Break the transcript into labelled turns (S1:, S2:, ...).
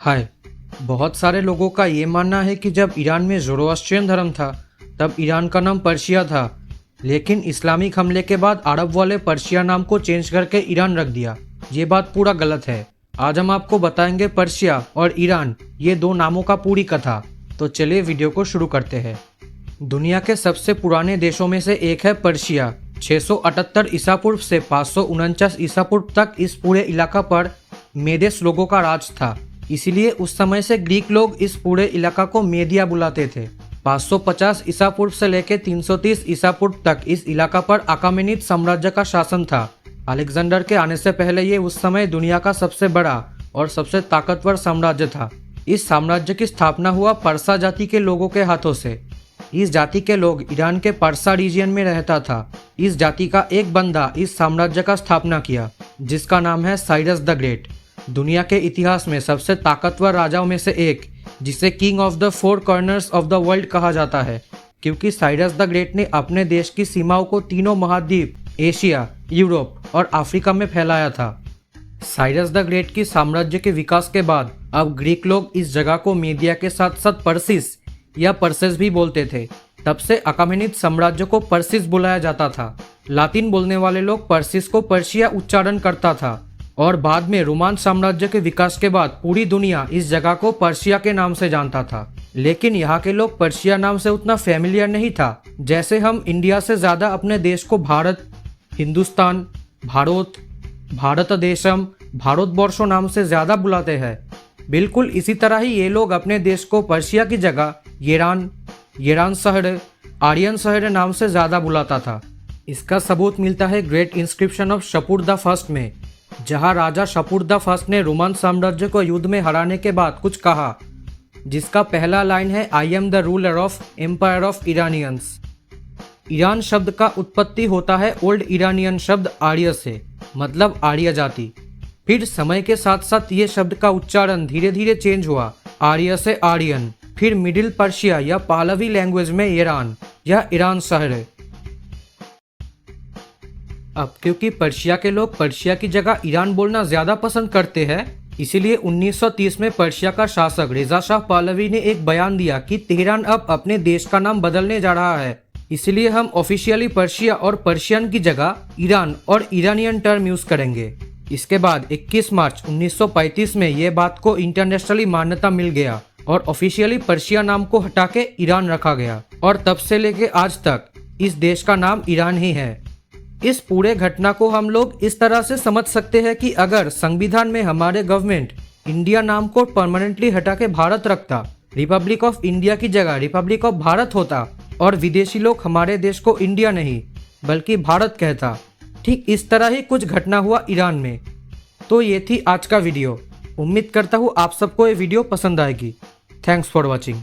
S1: हाय। बहुत सारे लोगों का ये मानना है कि जब ईरान में ज़ोरोआस्ट्रियन धर्म था तब ईरान का नाम पर्शिया था, लेकिन इस्लामिक हमले के बाद अरब वाले पर्शिया नाम को चेंज करके ईरान रख दिया। ये बात पूरा गलत है। आज हम आपको बताएंगे पर्शिया और ईरान ये दो नामों का पूरी कथा। तो चलिए वीडियो को शुरू करते हैं। दुनिया के सबसे पुराने देशों में से एक है पर्शिया। 678 ईसा पूर्व से 549 ईसा पूर्व तक इस पूरे इलाका पर मेदेस लोगों का राज था। इसीलिए उस समय से ग्रीक लोग इस पूरे इलाका को मेदिया बुलाते थे। 550 ईसा पूर्व से लेकर 330 ईसा पूर्व तक इस इलाका पर अकामेनिद साम्राज्य का शासन था। अलेक्जेंडर के आने से पहले ये उस समय दुनिया का सबसे बड़ा और सबसे ताकतवर साम्राज्य था। इस साम्राज्य की स्थापना हुआ परसा जाति के लोगों के हाथों से। इस जाति के लोग ईरान के परसा रीजियन में रहता था। इस जाति का एक बंदा इस साम्राज्य का स्थापना किया जिसका नाम है साइरस द ग्रेट। दुनिया के इतिहास में सबसे ताकतवर राजाओं में से एक, जिसे king of the four corners of the world कहा जाता है, क्योंकि साइरस द ग्रेट ने अपने देश की सीमाओं को तीनों महाद्वीप एशिया, यूरोप और अफ्रीका में फैलाया था। साइरस द ग्रेट की साम्राज्य के विकास के बाद अब ग्रीक लोग इस जगह को मेदिया के साथ साथ पर्सिस या पर्सेस भी बोलते थे। तब से अकामेनिद साम्राज्य को पर्सिस बुलाया जाता था। लातिन बोलने वाले लोग पर्सिस को पर्शिया उच्चारण करता था और बाद में रोमान साम्राज्य के विकास के बाद पूरी दुनिया इस जगह को पर्शिया के नाम से जानता था। लेकिन यहाँ के लोग पर्शिया नाम से उतना फेमिलियर नहीं था। जैसे हम इंडिया से ज़्यादा अपने देश को भारत, हिंदुस्तान, भारत देशम, भारतवर्षो नाम से ज़्यादा बुलाते हैं। बिल्कुल इसी तरह ही ये लोग अपने देश को पर्शिया की जगह येरान शहर, आर्यन शहर नाम से ज़्यादा बुलाता था। इसका सबूत मिलता है great inscription of Shapoor the first में, जहां राजा शपूर द फर्स्ट ने रोमन साम्राज्य को युद्ध में हराने के बाद कुछ कहा, जिसका पहला लाइन है I am the ruler of empire of Iranians. Iran शब्द का उत्पत्ति होता है ओल्ड इरानियन शब्द आर्य से, मतलब आर्य जाति। फिर समय के साथ साथ ये शब्द का उच्चारण धीरे धीरे चेंज हुआ, आर्य से आर्यन, फिर मिडिल पर्शिया या पालवी लैंग्वेज में ईरान या ईरान शहर है। अब क्योंकि पर्शिया के लोग पर्शिया की जगह ईरान बोलना ज़्यादा पसंद करते हैं, इसीलिए 1930 में पर्शिया का शासक रेजा शाह पालवी ने एक बयान दिया कि तेहरान अब अपने देश का नाम बदलने जा रहा है। इसलिए हम ऑफिशियली पर्शिया और पर्शियन की जगह ईरान और ईरानियन टर्म यूज़ करेंगे। इसके बाद 21 मार्च 1935 में ये बात को इंटरनेशनली मान्यता मिल गया और ऑफिशियली पर्शिया नाम को हटा के ईरान रखा गया और तब से लेके आज तक इस देश का नाम ईरान ही है। इस पूरे घटना को हम लोग इस तरह से समझ सकते हैं कि अगर संविधान में हमारे गवर्नमेंट इंडिया नाम को परमानेंटली हटा के भारत रखता, रिपब्लिक ऑफ इंडिया की जगह रिपब्लिक ऑफ भारत होता और विदेशी लोग हमारे देश को इंडिया नहीं बल्कि भारत कहता, ठीक इस तरह ही कुछ घटना हुआ ईरान में। तो ये थी आज का वीडियो। उम्मीद करता हूँ आप सबको ये वीडियो पसंद आएगी। Thanks for watching.